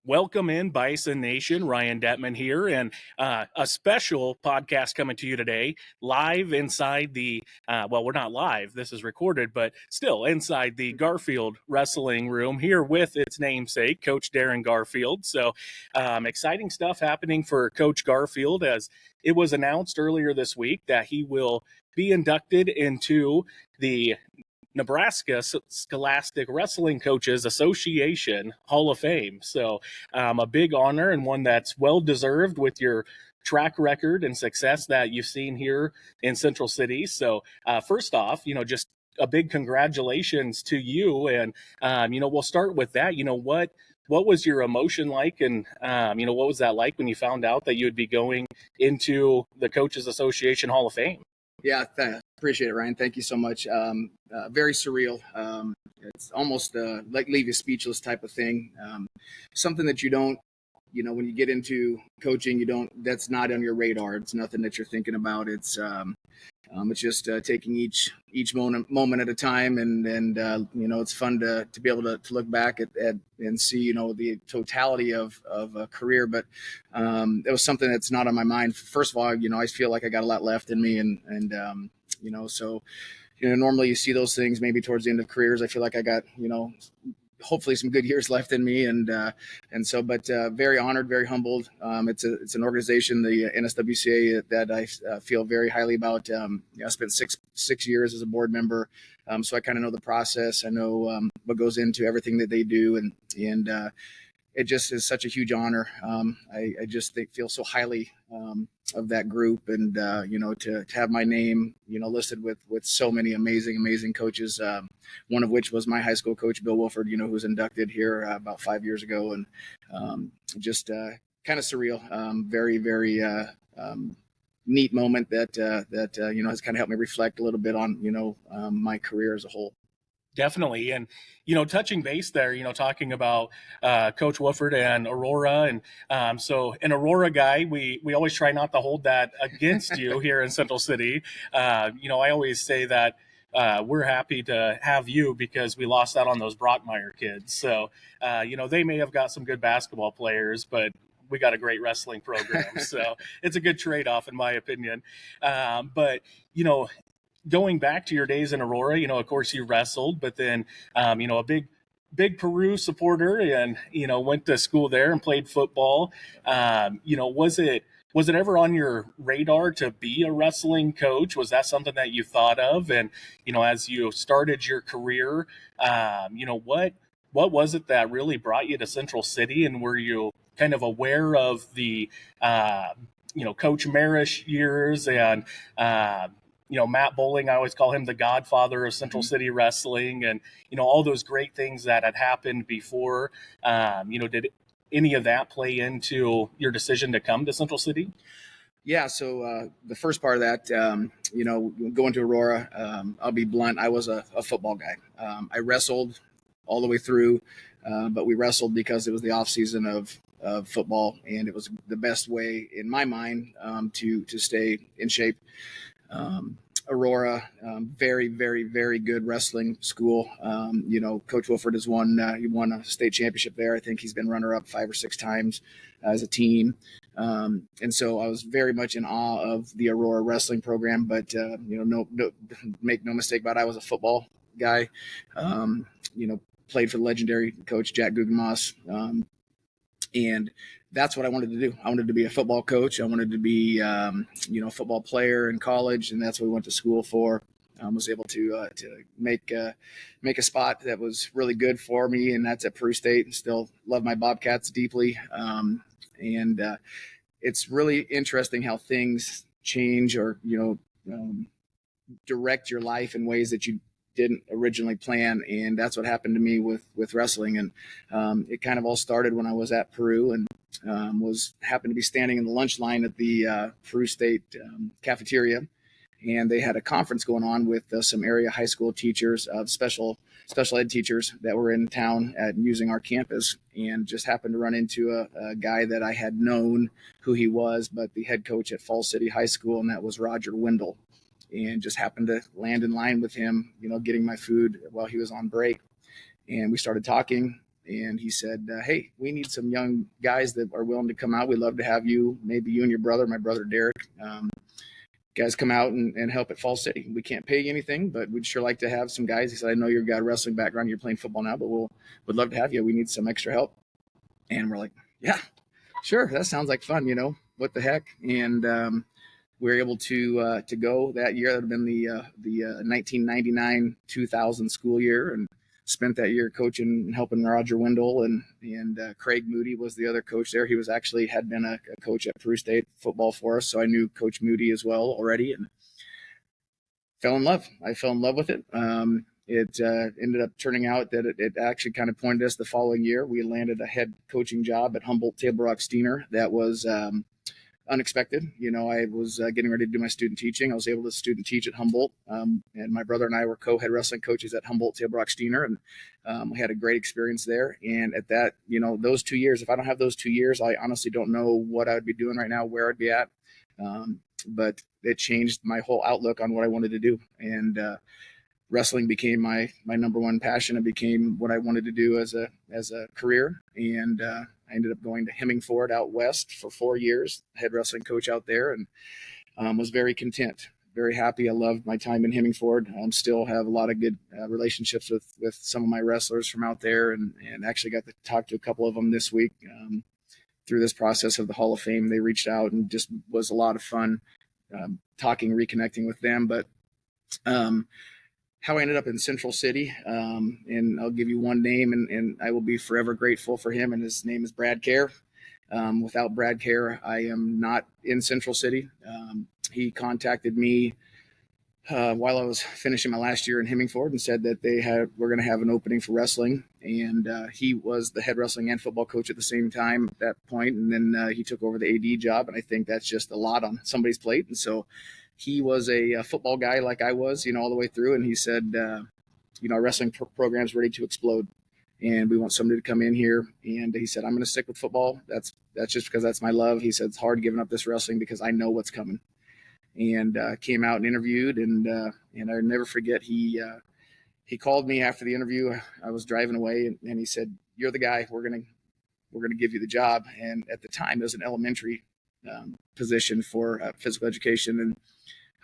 Welcome in, Bison Nation. Ryan Detman here, and a special podcast coming to you today, live inside the, well, we're not live, this is recorded, but still inside the Garfield wrestling room here with its namesake, Coach Darin Garfield. So exciting stuff happening for Coach Garfield, as it was announced earlier this week that he will be inducted into the Nebraska Scholastic Wrestling Coaches Association Hall of Fame. So a big honor, and one that's well-deserved with your track record and success that you've seen here in Central City. So first off, just a big congratulations to you. And, we'll start with that. What was your emotion like? And, what was that like when you found out that you would be going into the Coaches Association Hall of Fame? Yeah, appreciate it, Ryan. Thank you so much. Very surreal. It's almost like leave you speechless type of thing. Something that you don't, when you get into coaching, that's not on your radar. It's nothing that you're thinking about. It's just taking each moment at a time, and it's fun to be able to look back at and see the totality of a career. But it was something that's not on my mind. First of all, I feel like I got a lot left in me, and so normally you see those things maybe towards the end of careers. I feel like I got hopefully some good years left in me, and so, but very honored, very humbled. It's an organization, the NSWCA, that I feel very highly about. I spent six years as a board member, so I kind of know the process. I know what goes into everything that they do, and it just is such a huge honor. I just feel so highly of that group, and to have my name listed with so many amazing coaches, one of which was my high school coach, Bill Wolford, who was inducted here about 5 years ago, and just kind of surreal. Very neat moment that has kind of helped me reflect a little bit on my career as a whole. Definitely. And, touching base there, talking about Coach Wooford and Aurora. And so an Aurora guy, we always try not to hold that against you here in Central City. I always say that we're happy to have you because we lost out on those Brockmeyer kids. So, they may have got some good basketball players, but we got a great wrestling program. So it's a good trade-off, in my opinion. But, going back to your days in Aurora, of course you wrestled, but then, a big Peru supporter, and, went to school there and played football. Was it ever on your radar to be a wrestling coach? Was that something that you thought of? And, as you started your career, what was it that really brought you to Central City? And were you kind of aware of the, Coach Marish years and, Matt Bowling, I always call him the godfather of Central City wrestling, and, all those great things that had happened before? Did any of that play into your decision to come to Central City? Yeah. So the first part of that, going to Aurora, I'll be blunt. I was a football guy. I wrestled all the way through, but we wrestled because it was the off season of football, and it was the best way in my mind to stay in shape. Aurora, very good wrestling school. Coach Wolford has he won a state championship there. I think he's been runner up 5 or 6 times as a team. And so I was very much in awe of the Aurora wrestling program, but, no, make no mistake about it, I was a football guy. Played for the legendary coach, Jack Guggenmoss. And that's what I wanted to do. I wanted to be a football coach. I wanted to be, a football player in college, and that's what we went to school for. I was able to make a spot that was really good for me, and that's at Peru State. And still love my Bobcats deeply. And it's really interesting how things change or direct your life in ways that you didn't originally plan, and that's what happened to me with wrestling. And it kind of all started when I was at Peru, and happened to be standing in the lunch line at the Peru State cafeteria, and they had a conference going on with some area high school teachers, special ed teachers that were in town at using our campus, and just happened to run into a guy that I had known who he was, but the head coach at Falls City High School, and that was Roger Wendell. And just happened to land in line with him, getting my food while he was on break. And we started talking, and he said, "Hey, we need some young guys that are willing to come out. We'd love to have you, maybe you and your brother, my brother Derek, guys come out and help at Fall City. We can't pay you anything, but we'd sure like to have some guys." He said, "I know you've got a wrestling background, you're playing football now, but would love to have you. We need some extra help." And we're like, "Yeah, sure. That sounds like fun. What the heck?" And we were able to go that year. That would have been the 1999-2000 school year, and spent that year coaching and helping Roger Wendell, and Craig Moody was the other coach there. He was actually had been a coach at Peru State football for us, so I knew Coach Moody as well already, and fell in love. I fell in love with it. It ended up turning out that it actually kind of pointed us the following year. We landed a head coaching job at Humboldt Table Rock Steiner. That was unexpected. I was getting ready to do my student teaching. I was able to student teach at Humboldt, and my brother and I were co-head wrestling coaches at Humboldt Table Rock Steiner, and we had a great experience there. And at that, those 2 years, if I don't have those 2 years, I honestly don't know what I would be doing right now, where I'd be at. But it changed my whole outlook on what I wanted to do. And wrestling became my number one passion. It became what I wanted to do as a career. And I ended up going to Hemingford out west for 4 years, head wrestling coach out there, and was very content, very happy. I loved my time in Hemingford. Still have a lot of good relationships with some of my wrestlers from out there, and actually got to talk to a couple of them this week through this process of the Hall of Fame. They reached out, and just was a lot of fun talking, reconnecting with them. But how I ended up in Central City, and I'll give you one name, and I will be forever grateful for him, and his name is Brad Kerr. Without Brad Kerr, I am not in Central City. He contacted me while I was finishing my last year in Hemingford, and said that we're going to have an opening for wrestling. And he was the head wrestling and football coach at the same time at that point. And then he took over the AD job, and I think that's just a lot on somebody's plate. And so he was a football guy like I was, all the way through. And he said, our wrestling program's ready to explode, and we want somebody to come in here. And he said, "I'm going to stick with football. That's just because that's my love." He said, "It's hard giving up this wrestling because I know what's coming." And came out and interviewed, and I'll never forget, he called me after the interview. I was driving away, and he said, "You're the guy. We're gonna give you the job." And at the time, it was an elementary position for physical education, and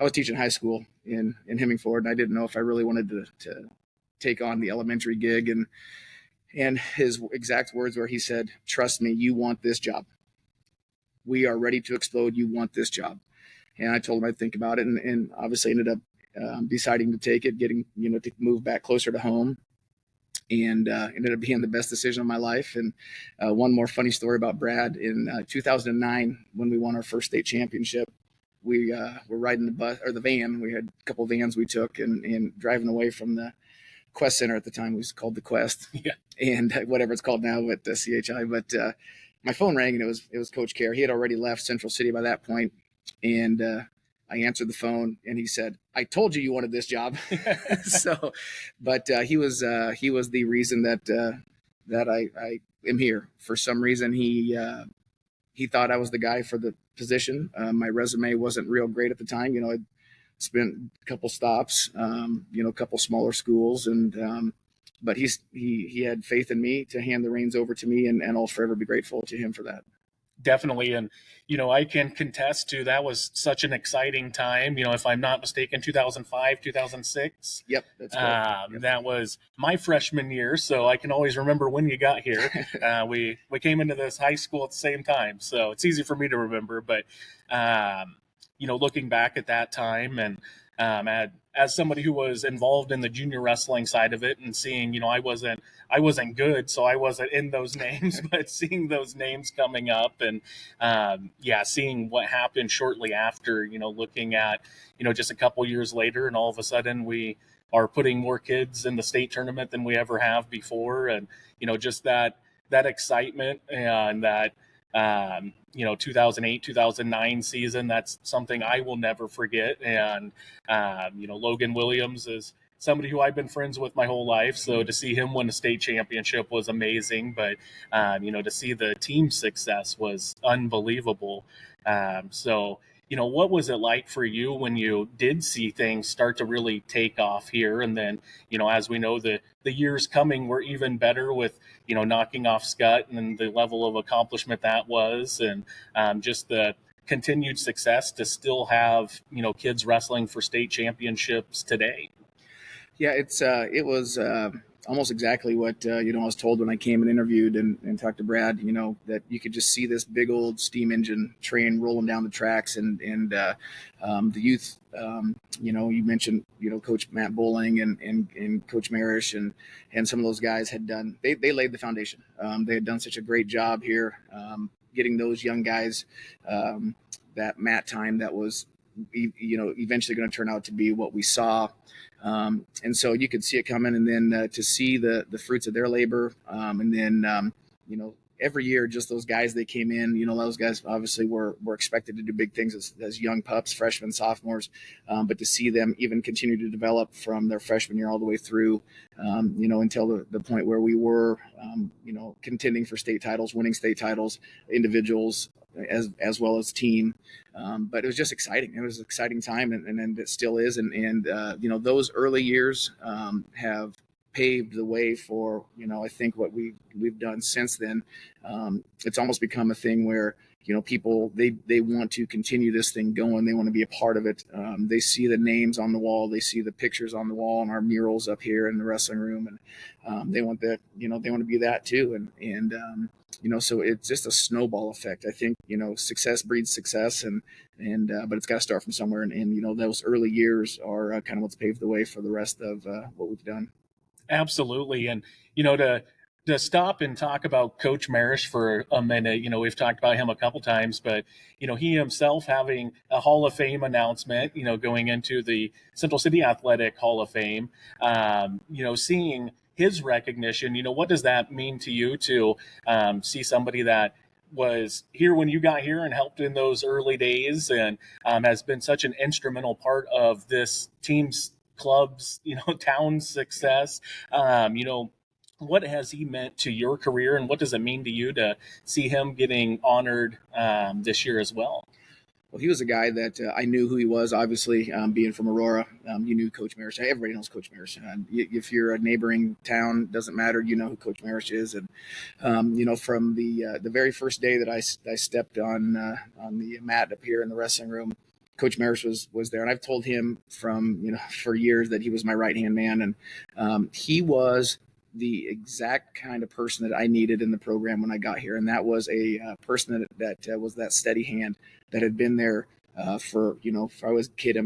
I was teaching high school in Hemingford, and I didn't know if I really wanted to take on the elementary gig. And his exact words were, he said, "Trust me, you want this job. We are ready to explode. You want this job." And I told him I'd think about it, and obviously ended up deciding to take it, getting, to move back closer to home, and ended up being the best decision of my life. And one more funny story about Brad. In 2009, when we won our first state championship, we were riding the bus or the van. We had a couple of vans we took, and driving away from the Quest Center at the time. It was called the Quest, Yeah. And whatever it's called now with the CHI. But my phone rang, and it was Coach Kerr. He had already left Central City by that point, and I answered the phone, and he said, "I told you wanted this job." So, but he was the reason that I am here. For some reason, he thought I was the guy for the position. My resume wasn't real great at the time. I'd spent a couple stops, a couple smaller schools, and but he had faith in me to hand the reins over to me, and I'll forever be grateful to him for that. Definitely. And, I can contest to that was such an exciting time. If I'm not mistaken, 2005, 2006. Yep. That's correct. Yep. That was my freshman year. So I can always remember when you got here. We came into this high school at the same time. So it's easy for me to remember. But, looking back at that time, and as somebody who was involved in the junior wrestling side of it, and seeing, I wasn't good, so I wasn't in those names, but seeing those names coming up, and seeing what happened shortly after, looking at, just a couple years later, and all of a sudden we are putting more kids in the state tournament than we ever have before. And, just that excitement, and that, 2008, 2009 season, that's something I will never forget. And, Logan Williams is somebody who I've been friends with my whole life. So to see him win a state championship was amazing. But, to see the team success was unbelievable. What was it like for you when you did see things start to really take off here? And then, as we know, the years coming were even better with, knocking off Scott and the level of accomplishment that was, and just the continued success to still have, kids wrestling for state championships today. Yeah, it was almost exactly what I was told when I came and interviewed and talked to Brad. That you could just see this big old steam engine train rolling down the tracks, and the youth. You mentioned Coach Matt Bowling and Coach Marish and some of those guys had done. They laid the foundation. They had done such a great job here, getting those young guys that mat time that was eventually going to turn out to be what we saw. And so you could see it coming, and then to see the fruits of their labor, and then every year, just those guys that came in, those guys obviously were expected to do big things as young pups, freshmen, sophomores, but to see them even continue to develop from their freshman year all the way through, until the point where we were, contending for state titles, winning state titles, individuals as well as team. But it was just exciting. It was an exciting time, and it still is. And those early years have paved the way for I think what we've done since then. It's almost become a thing where people they want to continue this thing going. They want to be a part of it. They see the names on the wall, they see the pictures on the wall and our murals up here in the wrestling room, and they want that. They want to be that too. And so it's just a snowball effect. I think success breeds success, and but it's got to start from somewhere. And those early years are kind of what's paved the way for the rest of what we've done. Absolutely. And, to stop and talk about Coach Marish for a minute, we've talked about him a couple times, but, he himself having a Hall of Fame announcement, going into the Central City Athletic Hall of Fame, seeing his recognition, what does that mean to you to see somebody that was here when you got here and helped in those early days, and has been such an instrumental part of this team's club's town's success? What has he meant to your career, and what does it mean to you to see him getting honored this year as well? Well, he was a guy that I knew who he was, obviously, being from Aurora. You knew Coach Marish. Everybody knows Coach Marish. If you're a neighboring town, doesn't matter, you know who Coach Marish is. And, from the very first day that I stepped on the mat up here in the wrestling room, Coach Marish was there. And I've told him for years that he was my right-hand man. And he was the exact kind of person that I needed in the program when I got here. And that was a person that was that steady hand that had been there for, if I was a kid, I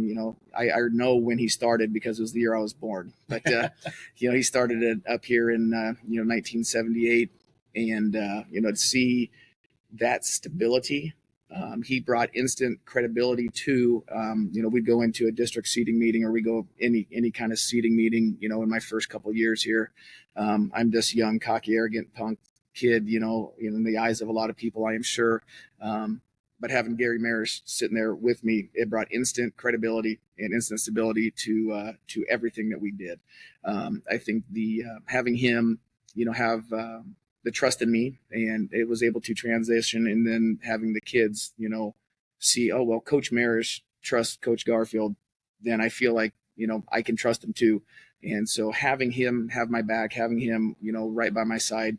know when he started because it was the year I was born. But, he started it up here in, 1978. And, to see that stability, he brought instant credibility to, we'd go into a district seating meeting, or we go any kind of seating meeting, in my first couple of years here. I'm this young, cocky, arrogant punk kid, in the eyes of a lot of people, I am sure. But having Gary Marish sitting there with me, it brought instant credibility and instant stability to everything that we did. I think having him, have the trust in me, and it was able to transition, and then having the kids, see, oh, well, Coach Marish trusts Coach Garfield, then I feel like, I can trust him too. And so having him have my back, having him, right by my side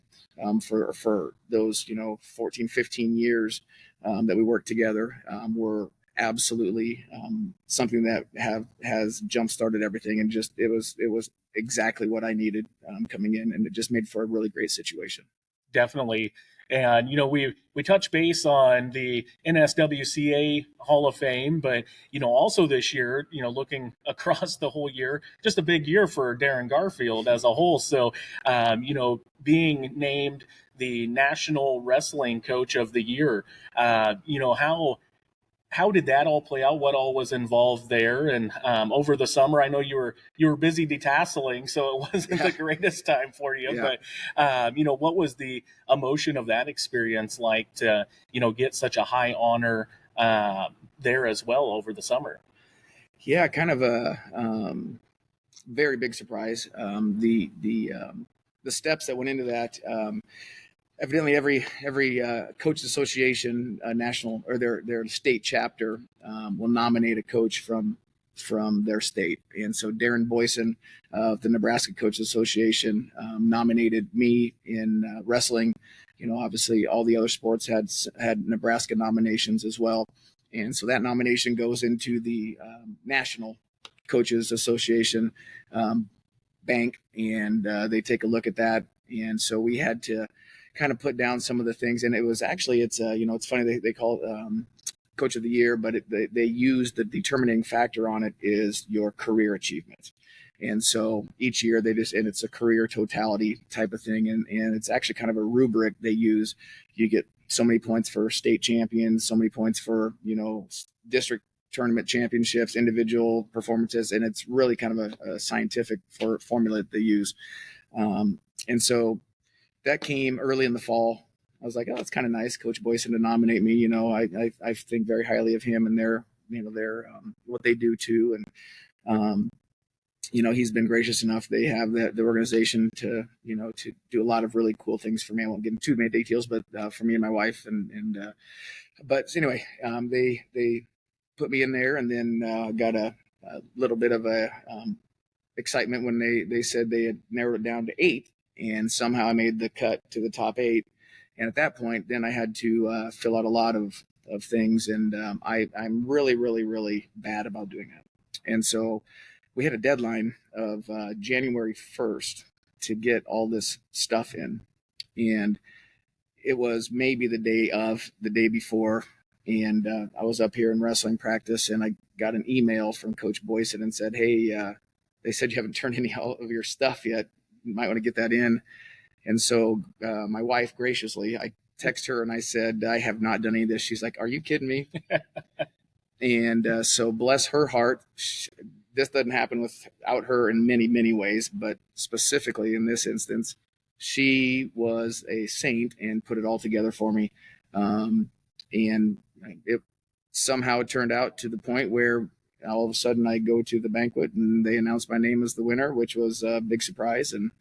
for those, 14, 15 years that we worked together were absolutely something that has jump-started everything. And just it was exactly what I needed coming in, and it just made for a really great situation. Definitely. And, we touch base on the NSWCA Hall of Fame, but, also this year, looking across the whole year, just a big year for Darin Garfield as a whole. So, being named the National Wrestling Coach of the Year, how did that all play out? What all was involved there? And over the summer, I know you were busy detasseling, so it wasn't the greatest time for you. Yeah. But what was the emotion of that experience like to get such a high honor there as well over the summer? Yeah, kind of a very big surprise. The steps that went into that. Evidently, every coaches association, national or their state chapter will nominate a coach from from their state. And so Darren Boyson of the Nebraska Coaches Association nominated me in wrestling. Obviously all the other sports had Nebraska nominations as well. And so that nomination goes into the National Coaches Association bank, and they take a look at that. And so we had to kind of put down some of the things. And it was actually, it's funny, they call it Coach of the Year, but they use the determining factor on it is your career achievement. And so each year and it's a career totality type of thing. And it's actually kind of a rubric they use. You get so many points for state champions, so many points for, district tournament championships, individual performances. And it's really kind of a scientific formula that they use. And so that came early in the fall. I was like, oh, it's kind of nice, Coach Boyson, to nominate me. I think very highly of him and their what they do too. And he's been gracious enough. They have the organization to do a lot of really cool things for me. I won't get into too many details, but for me and my wife. But anyway, they put me in there, and then got a little bit of a excitement when they said they had narrowed it down to 8, and somehow I made the cut to the top 8. And at that point, then I had to fill out a lot of things, and I'm really, really, really bad about doing that. And so we had a deadline of January 1st to get all this stuff in, and it was maybe the day before, and I was up here in wrestling practice, and I got an email from Coach Boyson and said, hey, they said you haven't turned any of your stuff yet. You might want to get that in. And so my wife, graciously, I text her and I said, I have not done any of this. She's like, are you kidding me? And so bless her heart, this doesn't happen without her in many, many ways, but specifically in this instance, she was a saint and put it all together for me. And it somehow turned out to the point where all of a sudden I go to the banquet and they announced my name as the winner, which was a big surprise. And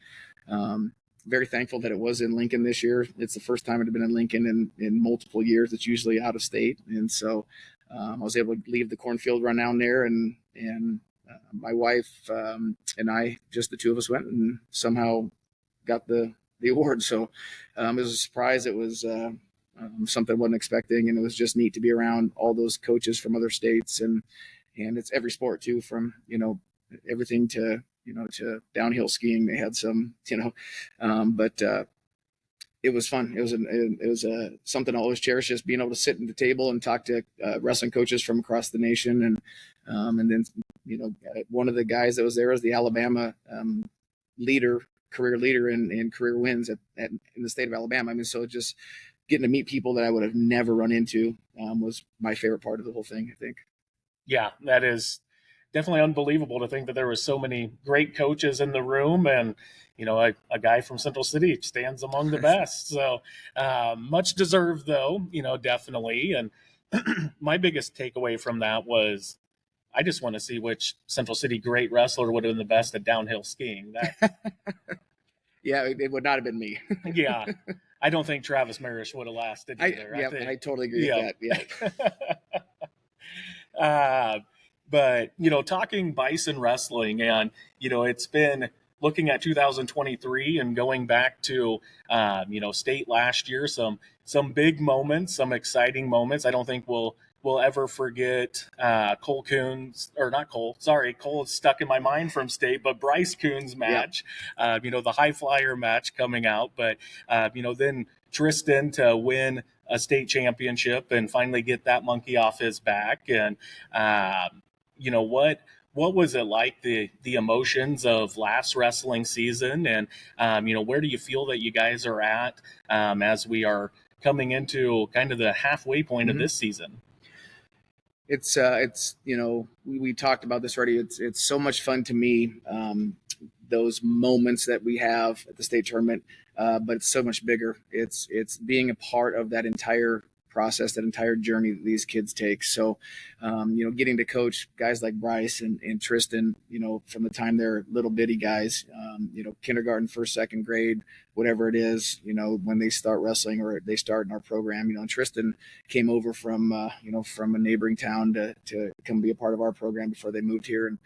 very thankful that it was in Lincoln this year. It's the first time it had been in Lincoln in multiple years. It's usually out of state. And so I was able to leave the cornfield, run down there, and my wife and I, just the two of us, went and somehow got the award. So it was a surprise. It was something I wasn't expecting, and it was just neat to be around all those coaches from other states, and it's every sport too, from everything to downhill skiing. They had some, but it was fun. It was something I always cherish, just being able to sit at the table and talk to wrestling coaches from across the nation, and then one of the guys that was there was the Alabama career leader in career wins in the state of Alabama. I mean, so just getting to meet people that I would have never run into was my favorite part of the whole thing, I think. Yeah, that is definitely unbelievable to think that there was so many great coaches in the room, and a guy from Central City stands among the best. So much deserved, though, definitely. And my biggest takeaway from that was, I just want to see which Central City great wrestler would have been the best at downhill skiing. Yeah, it would not have been me. Yeah, I don't think Travis Marish would have lasted either. I totally agree with that. Yeah. But, talking Bison wrestling, and, it's been looking at 2023 and going back to, state last year, some big moments, some exciting moments. I don't think we'll ever forget Cole Coons, or not Cole, sorry, Cole is stuck in my mind from state, but Bryce Coons match, the high flyer match coming out. But, then Tristan to win a state championship and finally get that monkey off his back. And, what was it like, the emotions of last wrestling season? And, where do you feel that you guys are at as we are coming into kind of the halfway point of this season? It's we talked about this already. It's so much fun to me, those moments that we have at the state tournament, but it's so much bigger. It's being a part of that entire process, that entire journey that these kids take. So, getting to coach guys like Bryce and Tristan, from the time they're little bitty guys, kindergarten, first, second grade, whatever it is, when they start wrestling or they start in our program, and Tristan came over from a neighboring town to come be a part of our program before they moved here. And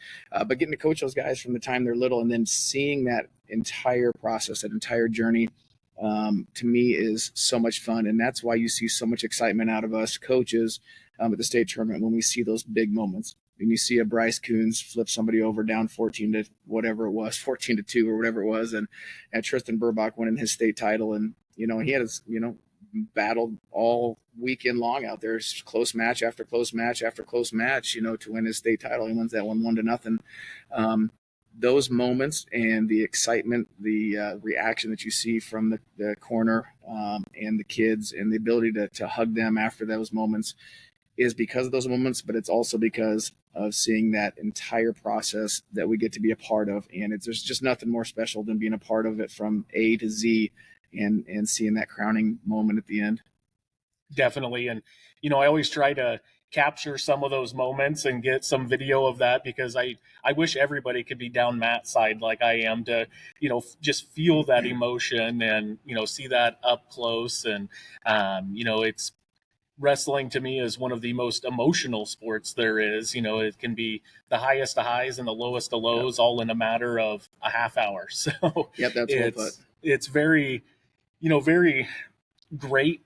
but getting to coach those guys from the time they're little, and then seeing that entire process, that entire journey, to me is so much fun. And that's why you see so much excitement out of us coaches at the state tournament when we see those big moments. When you see a Bryce Coons flip somebody over down 14 to whatever it was, 14 to 2 or whatever it was, and Tristan Burbach winning his state title, and he had his battled all weekend long out there, close match after close match after close match, to win his state title. He wins that one 1-0. Those moments and the excitement, the reaction that you see from the corner and the kids, and the ability to hug them after those moments is because of those moments, but it's also because of seeing that entire process that we get to be a part of. And there's just nothing more special than being a part of it from A to Z, and seeing that crowning moment at the end. Definitely. And, I always try to capture some of those moments and get some video of that, because I wish everybody could be down Matt's side like I am to, just feel that emotion and, see that up close. And, it's wrestling to me is one of the most emotional sports there is. It can be the highest of highs and the lowest of lows, all in a matter of a half hour. So yep, that's well put. It's very, very great.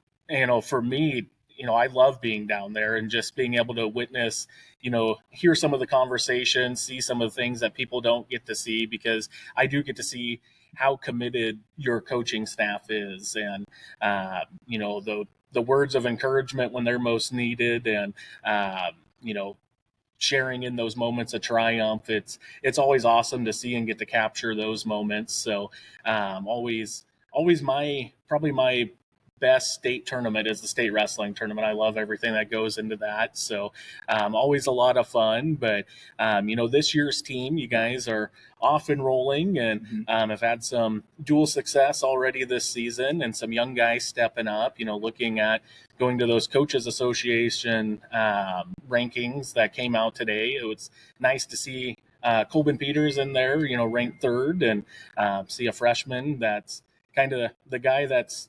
For me, I love being down there and just being able to witness, hear some of the conversations, see some of the things that people don't get to see, because I do get to see how committed your coaching staff is, and the words of encouragement when they're most needed, and sharing in those moments of triumph. It's always awesome to see and get to capture those moments. So always probably my best state tournament is the state wrestling tournament. I love everything that goes into that. So always a lot of fun. But, this year's team, you guys are off and rolling, and have had some dual success already this season, and some young guys stepping up, looking at going to those Coaches Association rankings that came out today. It was nice to see Colbin Peters in there, ranked third, and see a freshman that's kind of the guy that's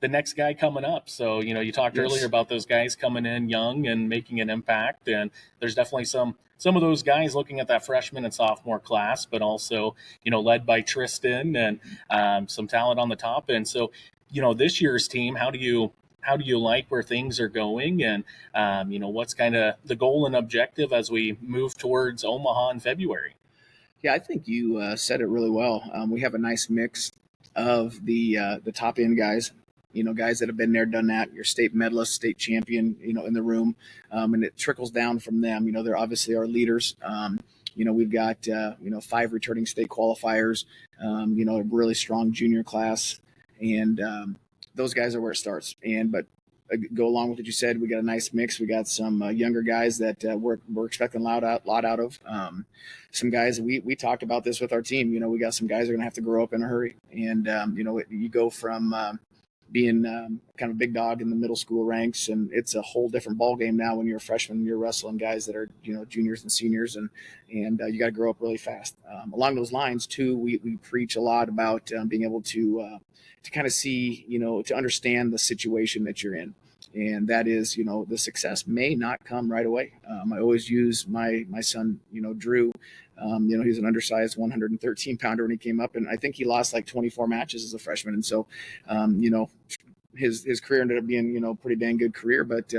the next guy coming up. So, you talked earlier about those guys coming in young and making an impact. And there's definitely some of those guys looking at that freshman and sophomore class, but also, led by Tristan and some talent on the top end. So, this year's team, how do you like where things are going? And, what's kind of the goal and objective as we move towards Omaha in February? Yeah, I think you said it really well. We have a nice mix of the top end guys, guys that have been there, done that, your state medalist, state champion, in the room. And it trickles down from them. They're obviously our leaders. We've got, 5 returning state qualifiers, a really strong junior class. And those guys are where it starts. But go along with what you said, we got a nice mix. We got some younger guys that we're expecting a lot out of. Some guys, we talked about this with our team. We got some guys that are going to have to grow up in a hurry. And, you go from being kind of a big dog in the middle school ranks, and it's a whole different ball game now when you're a freshman. You're wrestling guys that are juniors and seniors, and you got to grow up really fast. Along those lines too, we preach a lot about being able to kind of see, to understand the situation that you're in. And that is, the success may not come right away. I always use my son, Drew. He's an undersized 113 pounder when he came up, and I think he lost like 24 matches as a freshman. And so, his career ended up being, a pretty dang good career. But,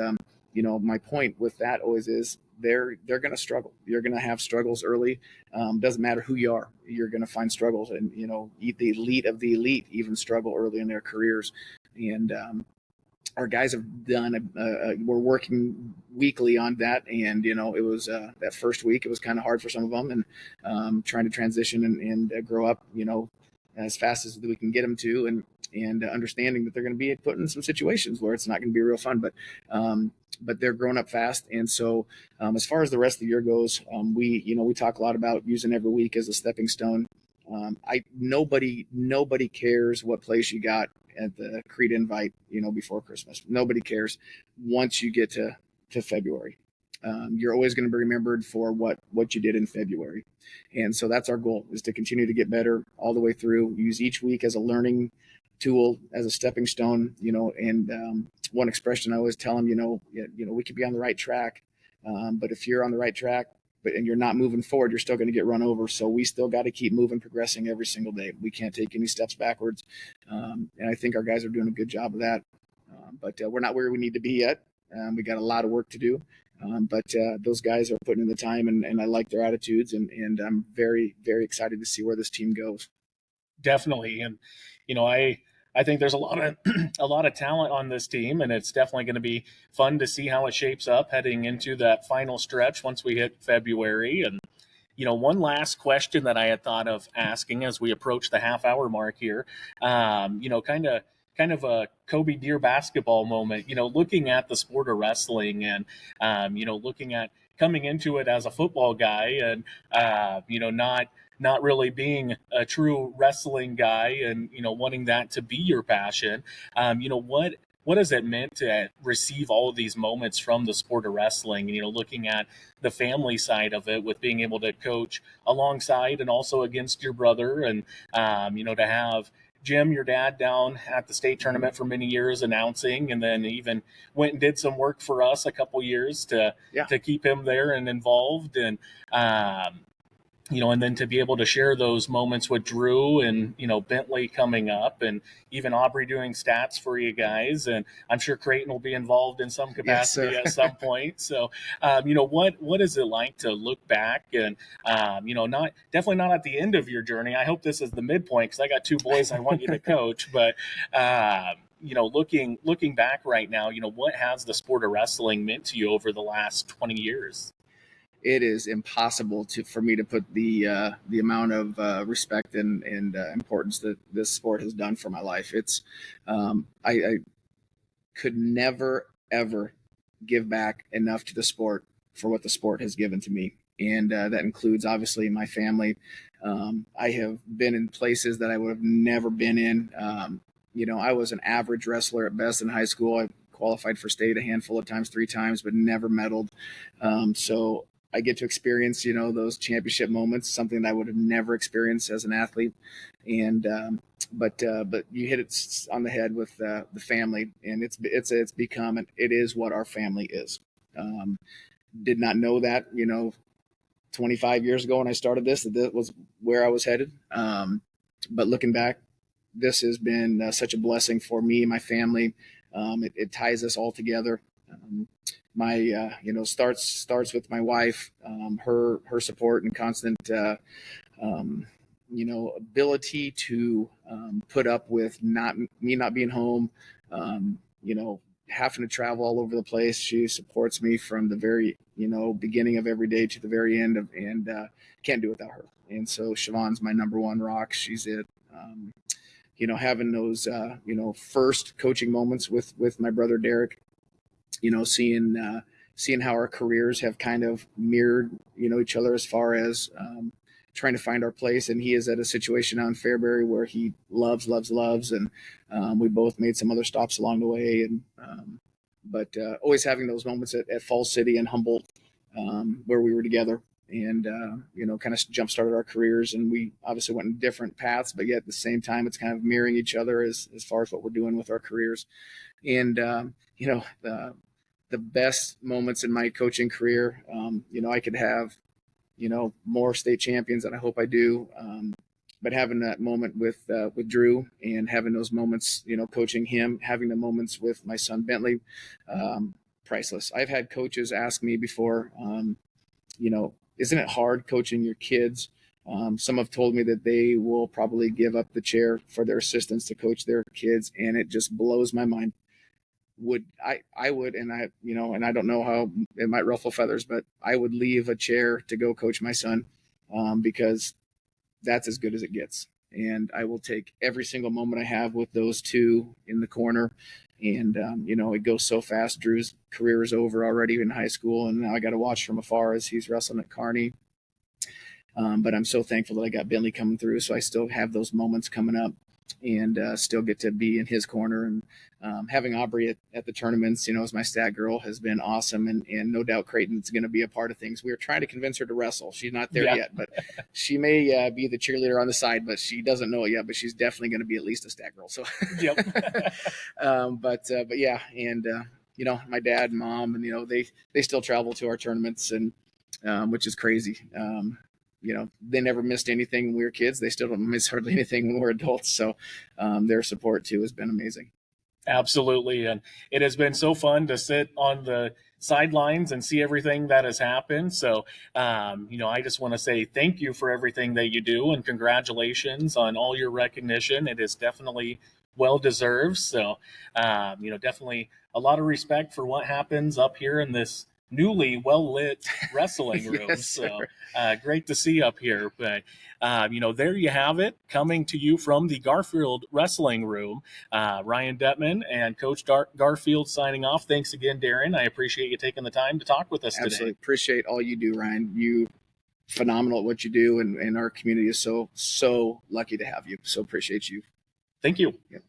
my point with that always is they're going to struggle. You're going to have struggles early. Doesn't matter who you are. You're going to find struggles, and, the elite of the elite even struggle early in their careers. And, our guys have done, we're working weekly on that. And, it was that first week, it was kind of hard for some of them, and trying to transition and grow up, as fast as we can get them to, and understanding that they're going to be put in some situations where it's not going to be real fun, but they're growing up fast. And so as far as the rest of the year goes, we talk a lot about using every week as a stepping stone. Nobody cares what place you got at the Creed invite, before Christmas. Nobody cares once you get to February. You're always going to be remembered for what you did in February. And so that's our goal, is to continue to get better all the way through, use each week as a learning tool, as a stepping stone, and one expression I always tell them, we could be on the right track. But if you're on the right track, and you're not moving forward, you're still going to get run over. So we still got to keep moving, progressing every single day. We can't take any steps backwards. And I think our guys are doing a good job of that. But we're not where we need to be yet. We got a lot of work to do. But those guys are putting in the time, and I like their attitudes, and I'm very, very excited to see where this team goes. Definitely. And, I think there's a lot of talent on this team, and it's definitely going to be fun to see how it shapes up heading into that final stretch once we hit February. And, one last question that I had thought of asking as we approach the half-hour mark here, kind of a Kobe Deer basketball moment, looking at the sport of wrestling and, looking at coming into it as a football guy and, not really being a true wrestling guy and, wanting that to be your passion. What has it meant to receive all of these moments from the sport of wrestling? Looking at the family side of it with being able to coach alongside and also against your brother and, to have Jim, your dad, down at the state tournament for many years announcing, and then even went and did some work for us a couple years to keep him there and involved. And, and then to be able to share those moments with Drew and, Bentley coming up and even Aubrey doing stats for you guys. And I'm sure Creighton will be involved in some capacity at some point. So, what is it like to look back and, definitely not at the end of your journey. I hope this is the midpoint because I got two boys I want you to coach, but, looking back right now, what has the sport of wrestling meant to you over the last 20 years? It is impossible for me to put the amount of respect and importance that this sport has done for my life. It's I could never ever give back enough to the sport for what the sport has given to me, and that includes obviously my family. I have been in places that I would have never been in. I was an average wrestler at best in high school. I qualified for state a handful of times, 3 times, but never medaled. So I get to experience, those championship moments, something that I would have never experienced as an athlete. And but you hit it on the head with the family, and it's become, and it is what our family is. Did not know that, 25 years ago when I started this, that was where I was headed. But looking back, this has been such a blessing for me and my family. It ties us all together. My starts with my wife, her support and constant ability to put up with me not being home, having to travel all over the place. She supports me from the very beginning of every day to the very end and can't do it without her. And so Siobhan's my number one rock. She's it. Having those first coaching moments with my brother Derek, seeing how our careers have kind of mirrored, each other as far as trying to find our place. And he is at a situation now in Fairbury where he loves. And we both made some other stops along the way. And but always having those moments at Falls City and Humboldt where we were together and, kind of jump-started our careers. And we obviously went in different paths, but yet at the same time, it's kind of mirroring each other as far as what we're doing with our careers. And, the best moments in my coaching career, I could have, more state champions, and I hope I do. But having that moment with Drew and having those moments, coaching him, having the moments with my son Bentley, priceless. I've had coaches ask me before, isn't it hard coaching your kids? Some have told me that they will probably give up the chair for their assistants to coach their kids, and it just blows my mind. I would, and I don't know how it might ruffle feathers, but I would leave a chair to go coach my son, because that's as good as it gets. And I will take every single moment I have with those two in the corner. And, it goes so fast. Drew's career is over already in high school, and now I got to watch from afar as he's wrestling at Kearney. But I'm so thankful that I got Bentley coming through, so I still have those moments coming up. and still get to be in his corner. And having Aubrey at the tournaments, as my stat girl, has been awesome. And no doubt Creighton's going to be a part of things. We were trying to convince her to wrestle. She's not there yet, but she may be the cheerleader on the side, but she doesn't know it yet. But she's definitely going to be at least a stat girl. So, Yep. but yeah, and my dad and mom, and they still travel to our tournaments, and which is crazy. They never missed anything when we were kids. They still don't miss hardly anything when we're adults. So their support too has been amazing. Absolutely. And it has been so fun to sit on the sidelines and see everything that has happened. So, I just want to say thank you for everything that you do, and congratulations on all your recognition. It is definitely well deserved. So, definitely a lot of respect for what happens up here in this newly well lit wrestling room. Yes, so great to see up here. But there you have it, coming to you from the Garfield wrestling room. Ryan Detman and Coach Garfield signing off. Thanks again, Darin. I appreciate you taking the time to talk with us Absolutely. today. Appreciate all you do, Ryan. You phenomenal at what you do, and our community is so lucky to have you. So appreciate you. Thank you. Yep.